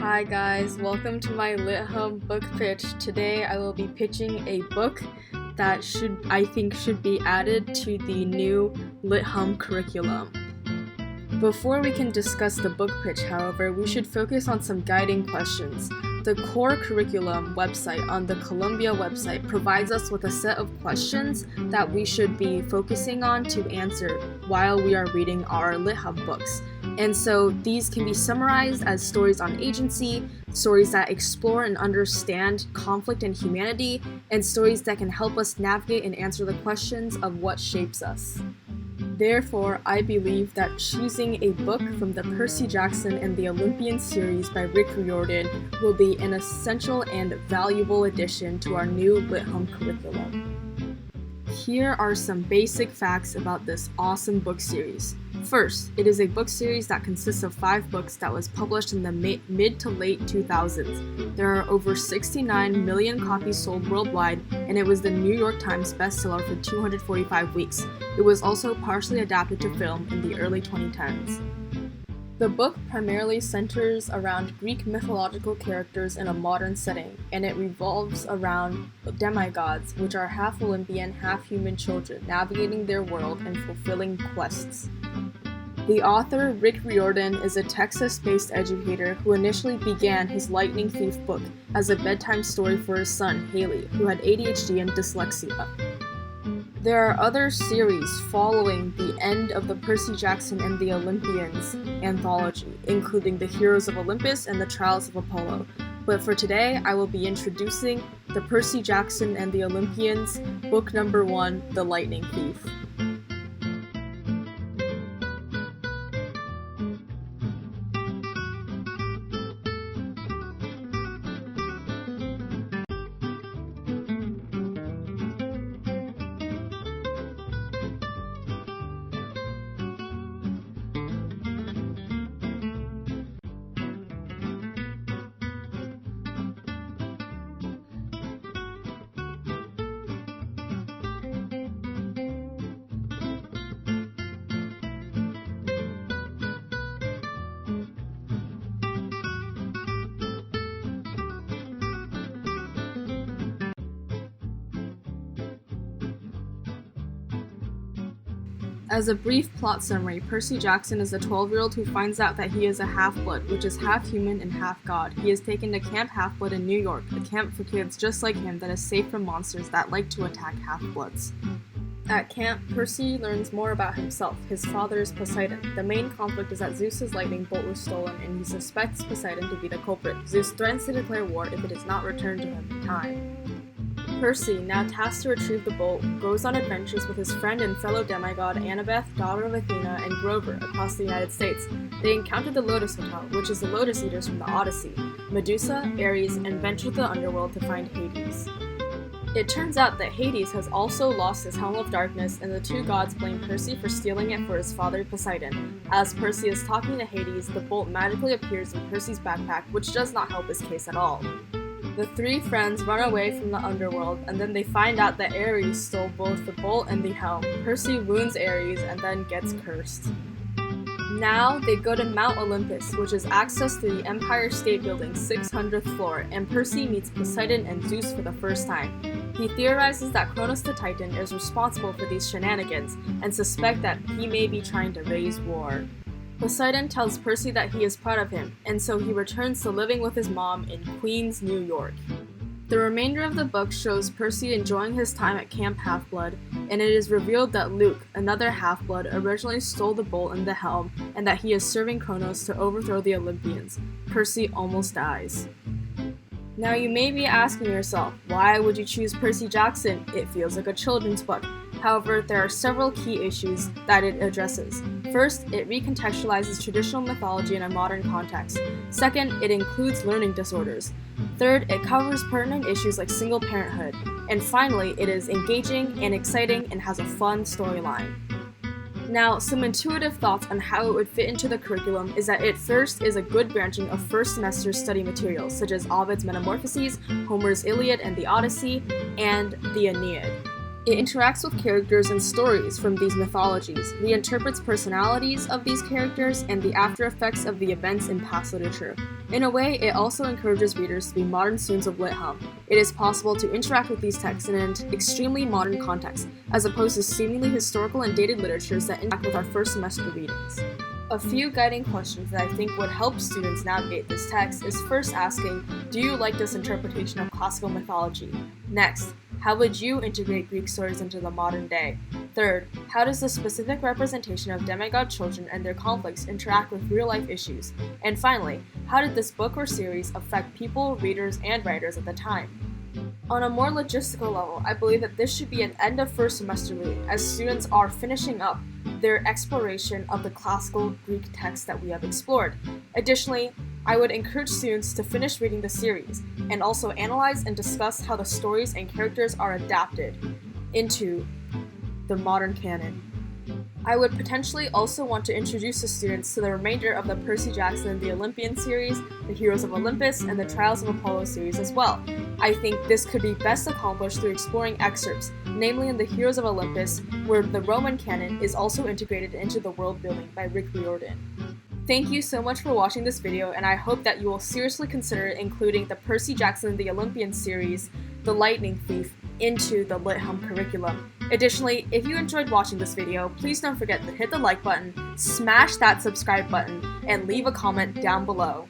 Hi guys, welcome to my Lit Hum book pitch. Today I will be pitching a book that I think should be added to the new Lit Hum curriculum. Before we can discuss the book pitch, however, we should focus on some guiding questions. The core curriculum website on the Columbia website provides us with a set of questions that we should be focusing on to answer while we are reading our Lit Hum books. And so these can be summarized as stories on agency, stories that explore and understand conflict and humanity, and stories that can help us navigate and answer the questions of what shapes us. Therefore, I believe that choosing a book from the Percy Jackson and the Olympian series by Rick Riordan will be an essential and valuable addition to our new Lit Hum curriculum. Here are some basic facts about this awesome book series. First, it is a book series that consists of 5 books that was published in the mid to late 2000s. There are over 69 million copies sold worldwide, and it was the New York Times bestseller for 245 weeks. It was also partially adapted to film in the early 2010s. The book primarily centers around Greek mythological characters in a modern setting, and it revolves around demigods, which are half Olympian, half human children, navigating their world and fulfilling quests. The author, Rick Riordan, is a Texas-based educator who initially began his Lightning Thief book as a bedtime story for his son, Haley, who had ADHD and dyslexia. There are other series following the end of the Percy Jackson and the Olympians anthology, including The Heroes of Olympus and The Trials of Apollo. But for today, I will be introducing the Percy Jackson and the Olympians, book number 1, The Lightning Thief. As a brief plot summary, Percy Jackson is a 12-year-old who finds out that he is a half-blood, which is half human and half god. He is taken to Camp Half-Blood in New York, a camp for kids just like him that is safe from monsters that like to attack half-bloods. At camp, Percy learns more about himself. His father is Poseidon. The main conflict is that Zeus's lightning bolt was stolen, and he suspects Poseidon to be the culprit. Zeus threatens to declare war if it is not returned to him in time. Percy, now tasked to retrieve the bolt, goes on adventures with his friend and fellow demigod Annabeth, daughter of Athena, and Grover across the United States. They encounter the Lotus Hotel, which is the Lotus Eaters from the Odyssey, Medusa, Ares, and venture to the underworld to find Hades. It turns out that Hades has also lost his Helm of Darkness, and the two gods blame Percy for stealing it for his father Poseidon. As Percy is talking to Hades, the bolt magically appears in Percy's backpack, which does not help his case at all. The 3 friends run away from the underworld, and then they find out that Ares stole both the bolt and the helm. Percy wounds Ares and then gets cursed. Now they go to Mount Olympus, which is access to the Empire State Building's 600th floor, and Percy meets Poseidon and Zeus for the first time. He theorizes that Kronos the Titan is responsible for these shenanigans, and suspects that he may be trying to raise war. Poseidon tells Percy that he is proud of him, and so he returns to living with his mom in Queens, New York. The remainder of the book shows Percy enjoying his time at Camp Half-Blood, and it is revealed that Luke, another half-blood, originally stole the bolt and the helm, and that he is serving Kronos to overthrow the Olympians. Percy almost dies. Now you may be asking yourself, why would you choose Percy Jackson? It feels like a children's book. However, there are several key issues that it addresses. First, it recontextualizes traditional mythology in a modern context. Second, it includes learning disorders. Third, it covers pertinent issues like single parenthood. And finally, it is engaging and exciting and has a fun storyline. Now, some intuitive thoughts on how it would fit into the curriculum is that it first is a good branching of first semester study materials, such as Ovid's Metamorphoses, Homer's Iliad and the Odyssey, and the Aeneid. It interacts with characters and stories from these mythologies, reinterprets personalities of these characters, and the after effects of the events in past literature. In a way, it also encourages readers to be modern students of LitHum. It is possible to interact with these texts in an extremely modern context, as opposed to seemingly historical and dated literatures that interact with our first semester readings. A few guiding questions that I think would help students navigate this text is first asking, do you like this interpretation of classical mythology? Next, how would you integrate Greek stories into the modern day? Third, how does the specific representation of demigod children and their conflicts interact with real-life issues? And finally, how did this book or series affect people, readers, and writers at the time? On a more logistical level, I believe that this should be an end of first semester reading, as students are finishing up their exploration of the classical Greek texts that we have explored. Additionally, I would encourage students to finish reading the series, and also analyze and discuss how the stories and characters are adapted into the modern canon. I would potentially also want to introduce the students to the remainder of the Percy Jackson and the Olympian series, the Heroes of Olympus, and the Trials of Apollo series as well. I think this could be best accomplished through exploring excerpts, namely in the Heroes of Olympus, where the Roman canon is also integrated into the world building by Rick Riordan. Thank you so much for watching this video, and I hope that you will seriously consider including the Percy Jackson and the Olympian series, The Lightning Thief, into the LitHum curriculum. Additionally, if you enjoyed watching this video, please don't forget to hit the like button, smash that subscribe button, and leave a comment down below.